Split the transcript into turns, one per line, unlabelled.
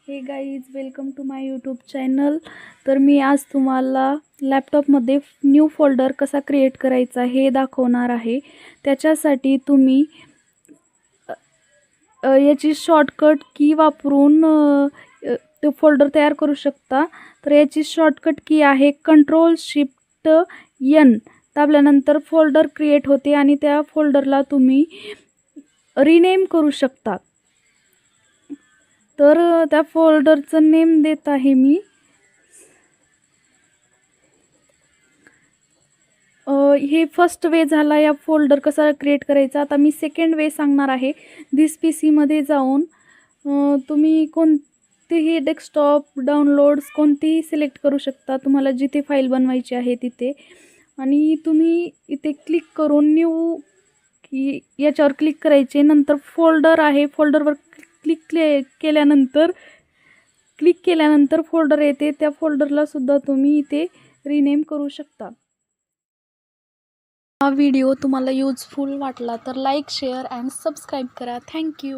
हे guys, welcome to my YouTube channel. तर मी आज तुम्हाला लॅपटॉपमध्ये न्यू फोल्डर कसा क्रिएट करायचा हे दाखवणार आहे. त्याच्यासाठी तुम्ही याची शॉर्टकट की वापरून तो फोल्डर तयार करू शकता. तर याची शॉर्टकट की आहे Ctrl+Shift+N. दाबल्यानंतर फोल्डर क्रिएट होते आणि त्या फोल्डरला तुम्ही रिनेम करू शकता. तर त्या फोल्डरचं नेम देत आहे मी. हे फर्स्ट वे झाला या फोल्डर कसा क्रिएट करायचा. आता मी सेकंड वे सांगणार आहे. दिस पीसीमध्ये जाऊन तुम्ही कोणतेही डेस्कटॉप डाउनलोड्स कोणतेही सिलेक्ट करू शकता, तुम्हाला जिथे फाईल बनवायची आहे तिथे. आणि तुम्ही इथे क्लिक करून न्यू की याच्यावर क्लिक करायचे. नंतर फोल्डर आहे, फोल्डरवर क्लिक केल्यानंतर फोल्डर येते. त्या फोल्डरला सुद्धा तुम्ही इथे रिनेम करू शकता. हा व्हिडिओ तुम्हाला यूजफुल वाटला तर लाईक, शेअर अँड सबस्क्राईब करा. थँक्यू.